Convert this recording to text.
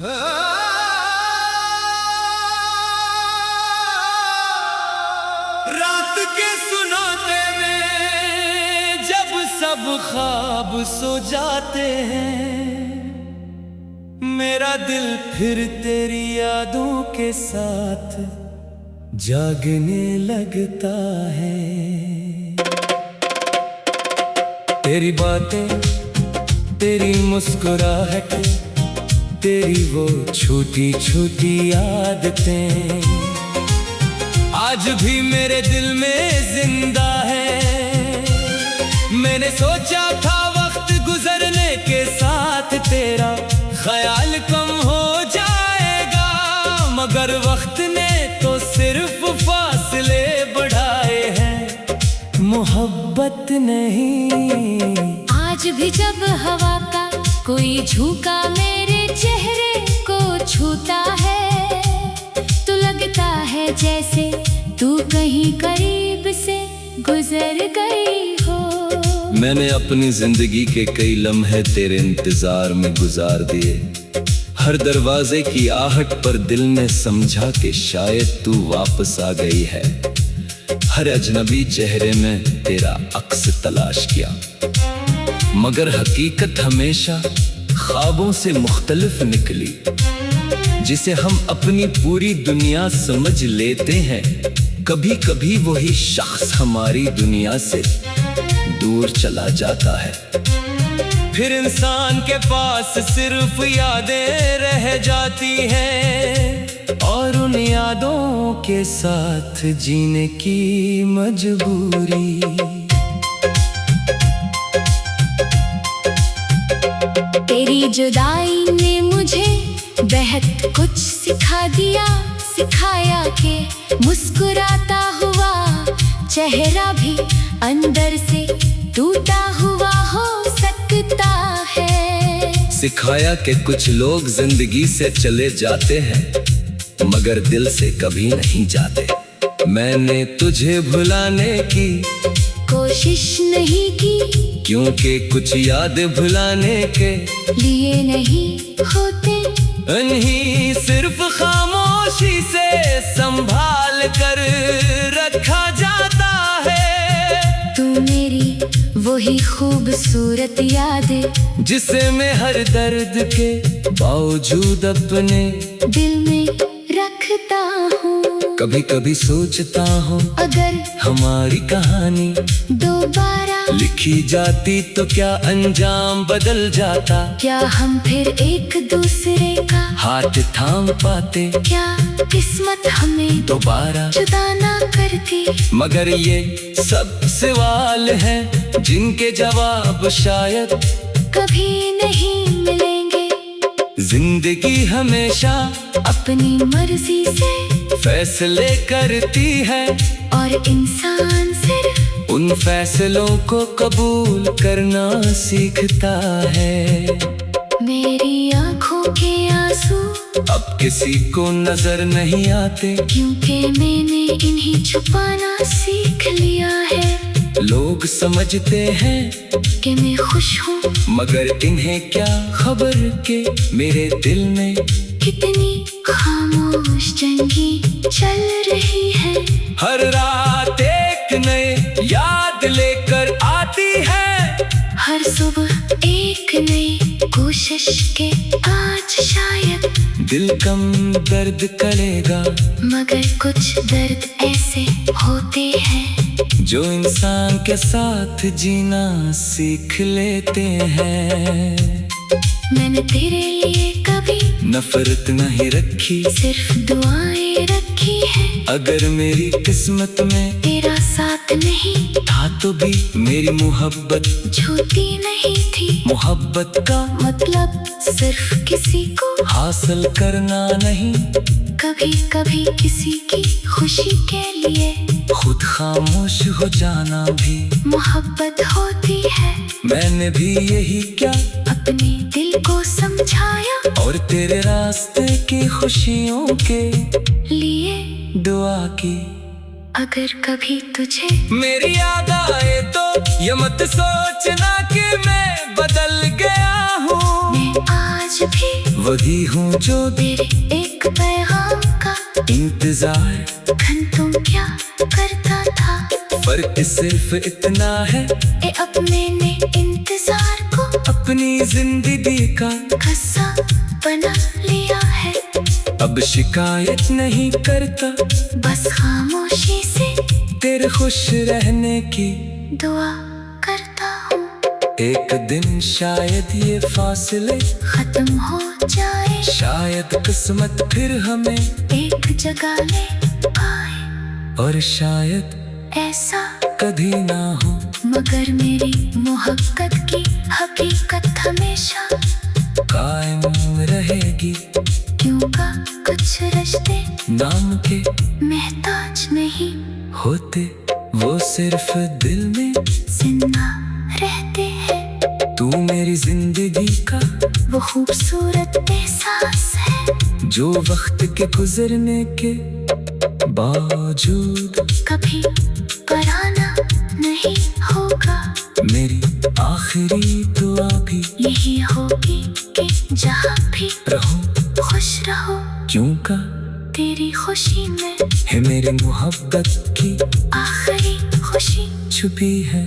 रात के सुनोते में जब सब ख्वाब सो जाते हैं, मेरा दिल फिर तेरी यादों के साथ जागने लगता है। तेरी बातें, तेरी मुस्कुराहट, तेरी वो छोटी छोटी आदतें आज भी मेरे दिल में जिंदा है। मैंने सोचा था वक्त गुजरने के साथ तेरा ख्याल कम हो जाएगा, मगर वक्त ने तो सिर्फ फासले बढ़ाए हैं, मोहब्बत नहीं। आज भी जब हवा का कोई झोंका मेरे चेहरे को छूता है, तो लगता है जैसे तू कहीं करीब से गुजर गई हो। मैंने अपनी जिंदगी के कई लम्हे तेरे इंतजार में गुजार दिए। हर दरवाजे की आहट पर दिल ने समझा कि शायद तू वापस आ गई है। हर अजनबी चेहरे में तेरा अक्स तलाश किया, मगर हकीकत हमेशा ख्वाबों से मुख्तलिफ निकली। जिसे हम अपनी पूरी दुनिया समझ लेते हैं, कभी कभी वही शख्स हमारी दुनिया से दूर चला जाता है। फिर इंसान के पास सिर्फ यादें रह जाती हैं, और उन यादों के साथ जीने की मजबूरी। तेरी जुदाई ने मुझे बेहद कुछ सिखा दिया, सिखाया कि मुस्कुराता हुआ चेहरा भी अंदर से टूटा हुआ हो सकता है। सिखाया कि कुछ लोग जिंदगी से चले जाते हैं, मगर दिल से कभी नहीं जाते। मैंने तुझे भुलाने की कोशिश नहीं की, क्योंकि कुछ याद भुलाने के लिए नहीं होते। नहीं, सिर्फ खामोशी से संभाल कर रखा जाता है। तू मेरी वही खूबसूरत याद जिसे मैं हर दर्द के बावजूद अपने दिल में रखता हूँ। कभी कभी सोचता हूँ अगर हमारी कहानी दोबारा लिखी जाती तो क्या अंजाम बदल जाता। क्या हम फिर एक दूसरे का हाथ थाम पाते, क्या किस्मत हमें दोबारा जुदा ना करती। मगर ये सब सवाल हैं जिनके जवाब शायद कभी नहीं मिलेंगे। जिंदगी हमेशा अपनी मर्जी से फैसले करती है, और इंसान सिर्फ उन फैसलों को कबूल करना सीखता है। मेरी आँखों के आंसू अब किसी को नजर नहीं आते, क्योंकि मैंने इन्हें छुपाना सीख लिया है। लोग समझते हैं कि मैं खुश हूँ, मगर इन्हें क्या खबर के मेरे दिल में कितनी खामोश जंगी चल रही है। हर रात एक नई याद लेकर आती है, हर सुबह एक नई कोशिश के आज शायद दिल कम दर्द करेगा, मगर कुछ दर्द ऐसे होते हैं जो इंसान के साथ जीना सीख लेते हैं। मैंने तेरे लिए कभी नफरत नहीं रखी, सिर्फ दुआएं रखी है। अगर मेरी किस्मत में तेरा साथ नहीं था तो भी मेरी मोहब्बत झूठी नहीं थी। मोहब्बत का मतलब सिर्फ किसी को हासिल करना नहीं, कभी कभी किसी की खुशी के लिए खुद खामोश हो जाना भी मोहब्बत होती है। मैंने भी यही क्या अपने दिल को समझाया, और तेरे रास्ते की खुशियों के लिए दुआ की। अगर कभी तुझे मेरी याद आए तो ये मत सोचना कि मैं बदल गया हूँ। मैं आज आज भी वही हूँ जो तेरे एक पैगाम का इंतजार। घंटों क्या करता था, फर्क सिर्फ इतना है अब मैंने इंतजार को अपनी जिंदगी का हिस्सा बना लिया है। अब शिकायत नहीं करता, बस खामोशी से तेरे खुश रहने की दुआ करता हूँ। एक दिन शायद ये फासले खत्म हो जाए, शायद किस्मत फिर हमें एक जगह ले आए, और शायद ऐसा कभी ना हो। मगर मेरी मोहब्बत की हकीकत हमेशा कायम रहेगी, क्योंकि कुछ रिश्ते नाम के महताज नहीं होते, वो सिर्फ दिल में जिंदा रहते हैं। तू मेरी जिंदगी का वो खूबसूरत एहसास है जो वक्त के गुजरने के बावजूद कभी पराना नहीं होगा। मेरी आखिरी दुआ भी यही होगी कि जहाँ भी रहो खुश रहो, क्योंकि तेरी खुशी में है मेरी मोहब्बत की आखिरी खुशी छुपी है।